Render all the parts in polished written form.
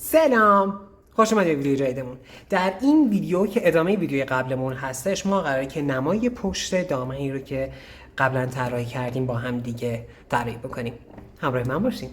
سلام، خوش اومدید به ویدیو جدیدمون. در این ویدیو که ادامه ویدیوی قبلمون هستش، ما قراره که نمای پشت دامنی رو که قبلا طراحی کردیم با هم دیگه طراحی بکنیم. همراه من باشین.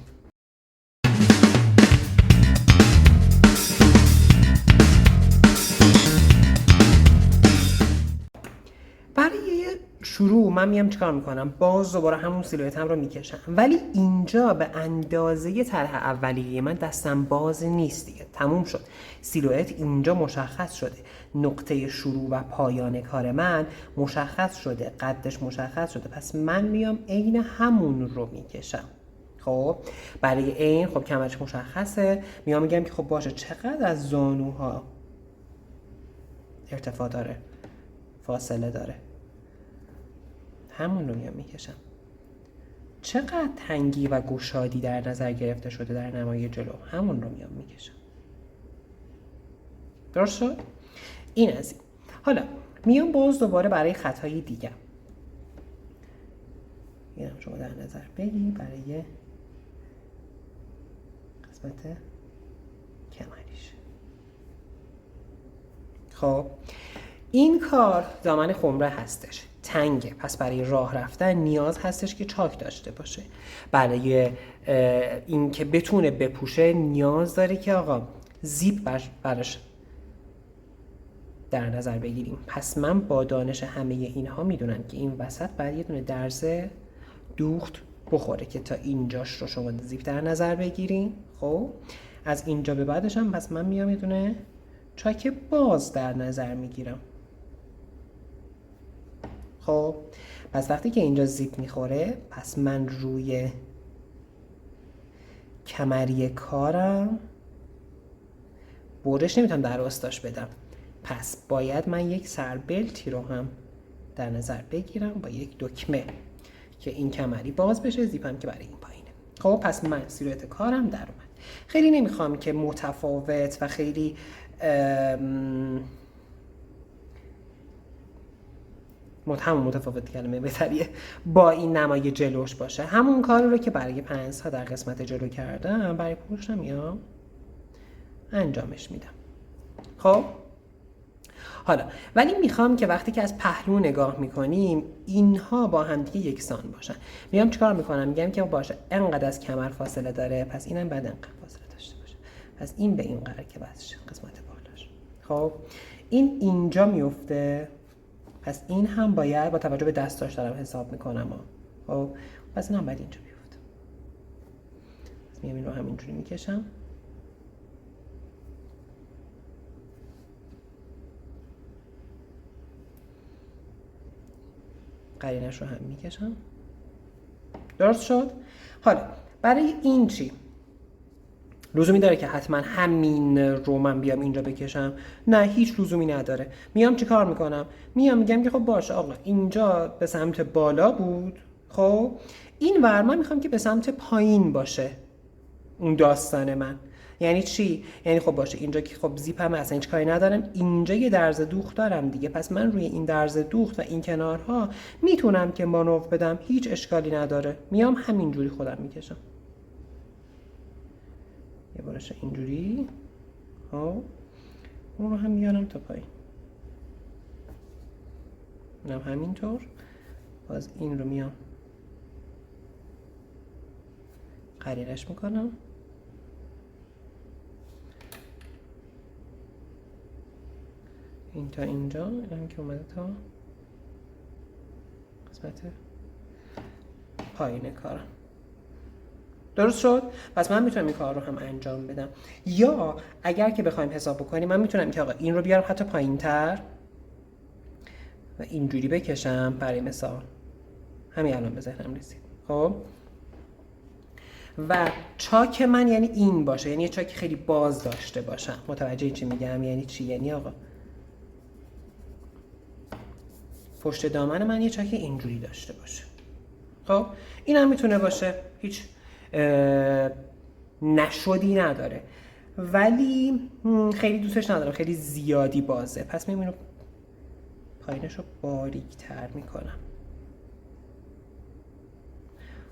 برای شروع من میام چیکار میکنم؟ باز دوباره همون سیلویتم رو میکشم، ولی اینجا به اندازه طرح اولیه من دستم باز نیست دیگه. تموم شد. سیلویت اینجا مشخص شده، نقطه شروع و پایان کار من مشخص شده، قدش مشخص شده، پس من میام عین همون رو میکشم. خب برای این خب کمرش مشخصه، میام میگم که خب باشه چقدر از زانوها ارتفاع داره، فاصله داره، همون رو میام میکشم. چقدر تنگی و گشادی در نظر گرفته شده در نمای جلو، همون رو میام میکشم. درست شد؟ این از این. حالا میام باز دوباره برای خطای دیگه، اینم شما در نظر بگی برای قسمت کمریش. خب این کار دامن خمره هستش، تنگه، پس برای راه رفتن نیاز هستش که چاک داشته باشه. برای این که بتونه بپوشه نیاز داره که آقا زیپ براش در نظر بگیریم. پس من با دانش همه اینها میدونم که این وسط باید یه دونه درز دوخت بخوره که تا اینجاش رو شما زیپ در نظر بگیریم. خب از اینجا به بعدش هم پس من میام یه دونه چاک باز در نظر میگیرم. خب پس وقتی که اینجا زیپ میخوره، پس من روی کمری کارم برش نمیتونم در راستاش بدم، پس باید من یک سربلتی رو هم در نظر بگیرم با یک دکمه که این کمری باز بشه، زیپم که برای این پایینه. خب پس من سیلویت کارم در اومد. خیلی نمیخوام که متفاوت و خیلی همون متفاوت کلمه بهتریه با این نمای جلوش باشه. همون کار رو که برای پنس ها در قسمت جلو کردم برای پشت میام انجامش میدم. خب حالا ولی میخوام که وقتی که از پهلو نگاه میکنیم اینها با هم دیگه یکسان باشن. میام چیکار میکنم؟ میگم که باشه انقدر از کمر فاصله داره، پس اینم بعد انقدر فاصله داشته باشه، پس این به این قرار که بسشه قسمت بالاش. خب این اینجا میفته، پس این هم باید با توجه به دستاش دارم حساب میکنم. خب پس این هم باید اینجا بیفته. پس میام این رو همینجوری میکشم. قرینش رو هم میکشم. درست شد؟ حالا برای این چی؟ لزومی داره که حتما همین رو من بیام اینجا بکشم؟ نه، هیچ لزومی نداره. میام چی کار میکنم؟ میام میگم که خب باشه آقا اینجا به سمت بالا بود، خب این ور من میخوام که به سمت پایین باشه. اون داستان من یعنی چی؟ یعنی خب باشه اینجا که خب زیپم اصلا هیچ کاری ندارم، اینجا یه درز دوخت دارم دیگه، پس من روی این درز دوخت و این کنارها میتونم که مانور بدم، هیچ اشکالی نداره. میام همینجوری خودم میکشم، یه بارش اینجوری. خب اون رو هم میارم تا پایین، اونم همینطور. باز این رو میام قرینش میکنم، این تا اینجا، اینم که اومده تا قسمت پایین کارم. درست شد؟ پس من میتونم این کار رو هم انجام بدم. یا اگر که بخوایم حساب بکنیم من میتونم که آقا این رو بیارم حتی پایین تر و اینجوری بکشم. برای مثال همین الان به ذهنم رسید. خب و چاک من یعنی این باشه، یعنی یه چاک خیلی باز داشته باشم. متوجه چی میگم؟ یعنی چی؟ یعنی آقا پشت دامن من یه چاک اینجوری داشته باشه. خب این هم میتونه باشه، هیچ نشدی نداره، ولی خیلی دوستش ندارم، خیلی زیادی بازه، پس میبینم پایینش رو باریک تر میکنم.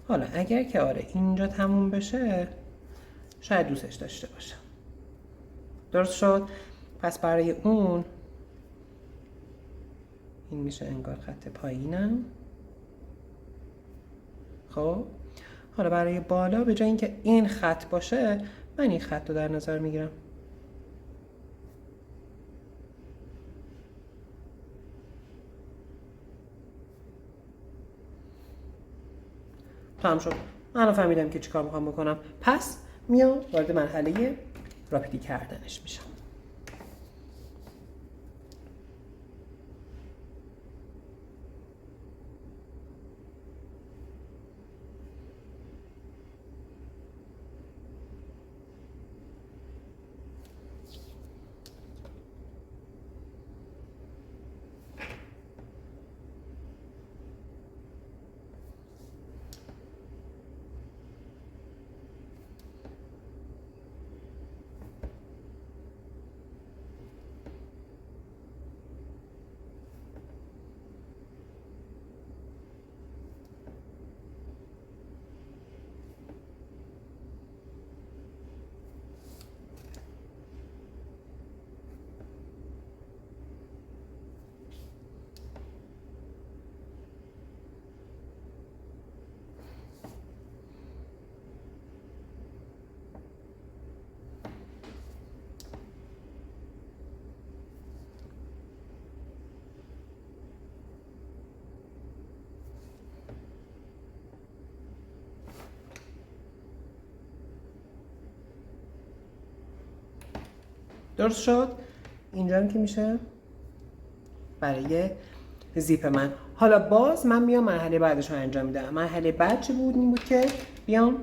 حالا اگر که آره اینجا تموم بشه شاید دوستش داشته باشم. درست شد؟ پس برای اون این میشه انگار خط پایینم. خب حالا برای بالا به جای اینکه این خط باشه من این خط رو در نظر میگیرم. تمام شد. من فهمیدم که چیکار میخوام بکنم. پس میام وارد مرحله راپیدی کردنش میشم. درست شد؟ اینجا هم که میشه برای زیپ من. حالا باز من میام مرحله بعدش رو انجام میدم. مرحله بعد چه بود؟ این بود که بیام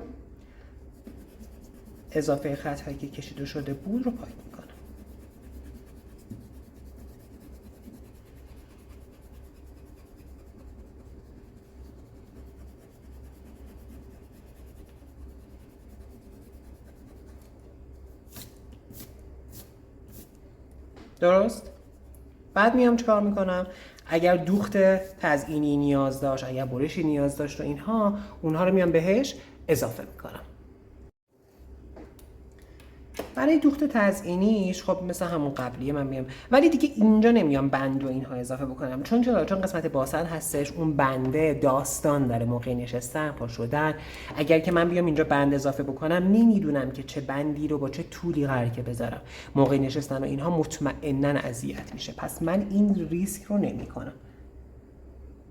اضافه خط هایی که کشیده شده بود رو پاک میکنم. درست؟ بعد میام چیکار میکنم؟ اگر دوخت تزیینی نیاز داشت، اگر برشی نیاز داشت و اینها، اونها رو میام بهش اضافه میکنم. برای دوخت تزیینیش خب مثل همون قبلیه من میام، ولی دیگه اینجا نمیام بند و اینها اضافه بکنم. چون قسمت باسن هستش، اون بنده داستان داره موقع نشستن پا شدن. اگر که من بیام اینجا بند اضافه بکنم نمیدونم که چه بندی رو با چه طولی قراره که بذارم. موقع نشستن و اینها مطمئناً اذیت میشه. پس من این ریسک رو نمیکنم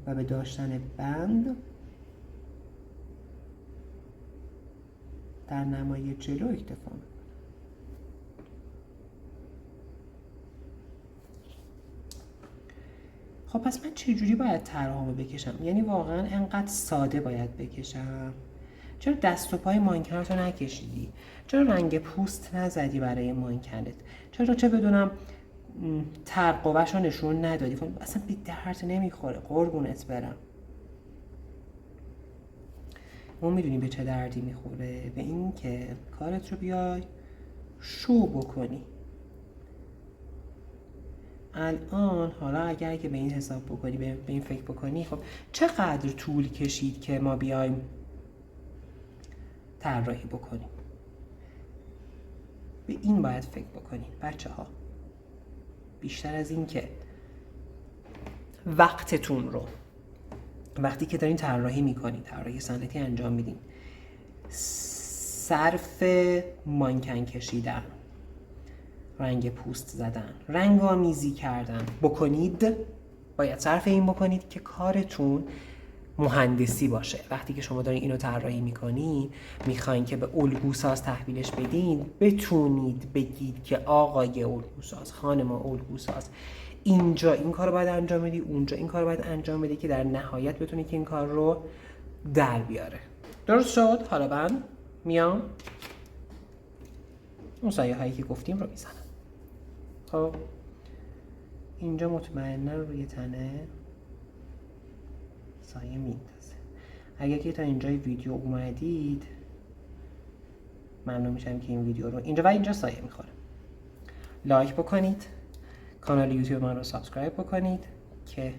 و به داشتن بند در نمای جلو اکتفا میکنم. خب پس من چجوری باید طرحامو بکشم؟ یعنی واقعا انقدر ساده باید بکشم؟ چرا دست و پای مانکنتو نکشیدی؟ چرا رنگ پوست نزدی برای مانکنت؟ چرا چه بدونم ترقوه‌شو نشون ندادی؟ اصلا به درد نمیخوره، قربونت برم. اون میدونی به چه دردی میخوره؟ به این که کارت رو بیای شو بکنی. الان حالا اگر که به این حساب بکنی، به این فکر بکنی، خب چقدر طول کشید که ما بیایم طراحی بکنیم؟ به این باید فکر بکنین بچه ها. بیشتر از این که وقتتون رو وقتی که دارین طراحی میکنین، طراحی صنعتی انجام میدین، صرف مانکن کشیدن، رنگ پوست زدن، رنگ آمیزی کردن بکنید، باید صرف این بکنید که کارتون مهندسی باشه. وقتی که شما دارین اینو طراحی میکنین، میخواین که به الگوساز تحویلش بدین، بتونید بگید که آقای الگوساز، خانم الگوساز، اینجا این کار رو باید انجام بدی، اونجا این کار رو باید انجام بدی، که در نهایت بتونی که این کار رو در بیاره. درست شد؟ حالا من میام اون سایه هایی که گفتیم رو میزنم. خب اینجا مطمئنا روی تنه سایه میندازه. اگر که تا اینجای ویدیو اومدید، ممنون میشم که این ویدیو رو اینجا و اینجا سایه میخوره لایک بکنید، کانال یوتیوب من رو سابسکرایب بکنید که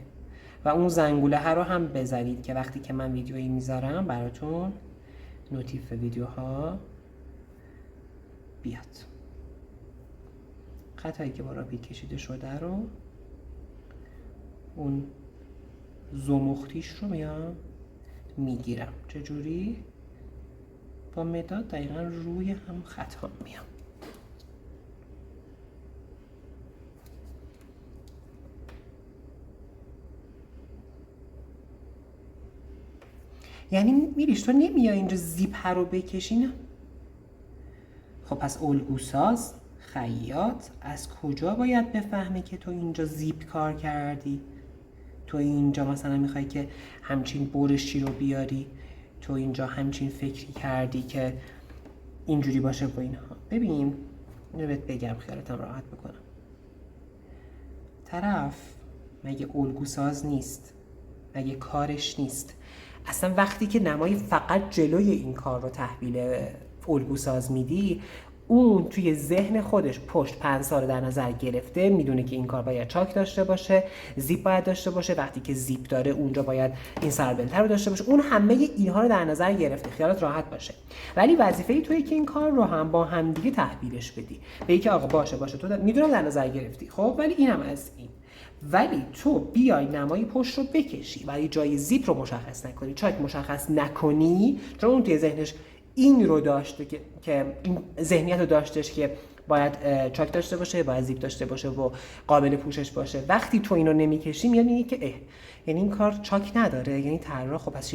و اون زنگوله ها رو هم بزنید که وقتی که من ویدیویی میذارم براتون نوتیف ویدیوها بیاد. خطایی که با راپید کشیده شده رو، اون زمختیش رو میام میگیرم. چجوری؟ با مداد دقیقا روی هم خطا میام. یعنی میریش تو نمیای اینجا زیپ رو بکشی؟ نه. خب پس الگوساز خیاط از کجا باید بفهمه که تو اینجا زیپ کار کردی؟ تو اینجا مثلا میخوای که همچین برشی رو بیاری، تو اینجا همچین فکری کردی که اینجوری باشه با اینها. ببین اینو بهت بگم خیالتم راحت بکنم. طرف مگه الگوساز نیست؟ مگه کارش نیست؟ اصلا وقتی که نمای فقط جلوی این کار رو تحویل الگوساز میدی، اون توی ذهن خودش پشت پنسا رو در نظر گرفته، میدونه که این کار باید چاک داشته باشه، زیپ باید داشته باشه، وقتی که زیپ داره اونجا باید این سربلتر رو داشته باشه. اون همه اینها رو در نظر گرفته، خیالت راحت باشه. ولی وظیفه تویی که این کار رو هم با همدیگه تحویلش بدی، بگی که آقا باشه تو میدونم در نظر گرفتی، خب ولی اینم از این. ولی تو بیای نمای پشت رو بکشی ولی جای زیپ رو مشخص نکنی، چاک مشخص نکنی، چون اون توی ذهنش این رو داشته که این ذهنیت رو داشتش که باید چاک داشته باشه، باید زیپ داشته باشه و قابل پوشش باشه. وقتی تو اینو نمیکشی میاد میگه که یعنی این کار چاک نداره، یعنی طراح خب پس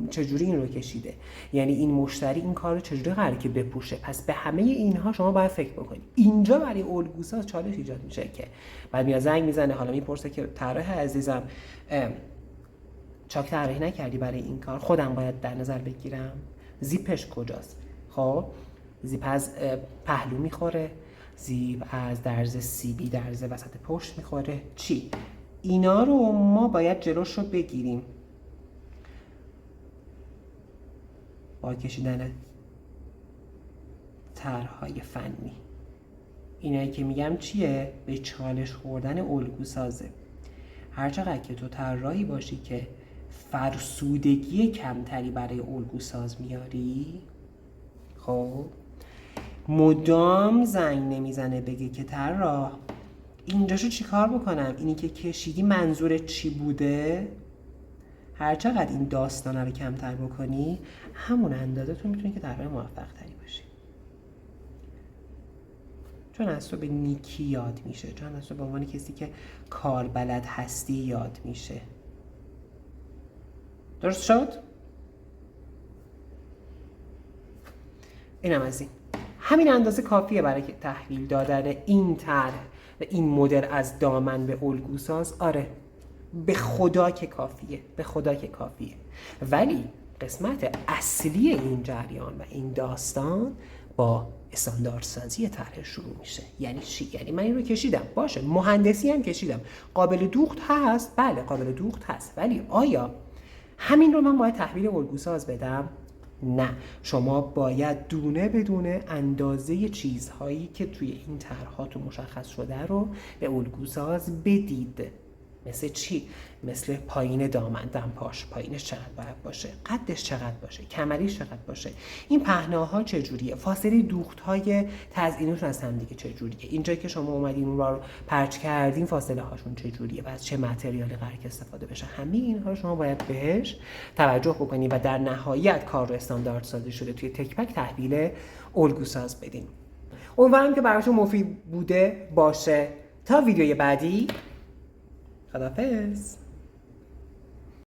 چجوری این رو کشیده، یعنی این مشتری این کار رو چجوری قراره که بپوشه. پس به همه اینها شما باید فکر بکنید. اینجا برای الگوساز چالش ایجاد میشه که بعد میاد زنگ میزنه، حالا میپرسه که طراح عزیزم چاک طراحی نکردی برای این کار، خودم باید در نظر بگیرم، زیپش کجاست؟ خب زیپ از پهلو میخوره، زیپ از درز سیبی درز وسط پشت میخوره، چی؟ اینا رو ما باید جلوش رو بگیریم با کشیدن طرح‌های فنی. اینایی که میگم چیه؟ به چالش خوردن الگوسازه. هرچقدر که تو طراحی باشی که فرسودگی کمتری برای الگوساز میاری، خب مدام زنگ نمیزنه بگه که طراح اینجاشو چی کار بکنم، اینی که کشیدی منظورت چی بوده. هرچقدر این داستانه رو کمتر بکنی، همون اندازه تو میتونی که طراح موفق تری باشی، چون از تو به نیکی یاد میشه، چون از تو به عنوان کسی که کار بلد هستی یاد میشه. درست شد؟ اینم از این. همین اندازه کافیه برای تحویل دادن این طرح و این مدل از دامن به الگوساز. آره به خدا که کافیه، به خدا که کافیه. ولی قسمت اصلی این جریان و این داستان با استانداردسازی طرح شروع میشه. یعنی چی؟ یعنی من این رو کشیدم، باشه مهندسی هم کشیدم، قابل دوخت هست، بله قابل دوخت هست، ولی آیا همین رو من باید تحویل الگوساز بدم؟ نه، شما باید دونه بدونه اندازه چیزهایی که توی این طرحات مشخص شده رو به الگوساز بدید. مثل چی؟ مثل پایین دامن، دمپاش پایینش چقدر باید باشه، قدش چقدر باشه، کمریش چقدر باشه، این پهناها چجوریه، فاصله دوخت‌های تزئینشون از هم دیگه چجوریه، اینجایی که شما اومدین اون رو پرچ کردین فاصله هاشون چجوریه و از چه متریالی قراره استفاده بشه. همه اینها رو شما باید بهش توجه بکنید و در نهایت کار رو استاندارد سازی شده توی تک‌پک تحویل الگوساز بدین. امیدوارم که براتون مفید بوده باشه. تا ویدیوی بعدی، خداحافظ.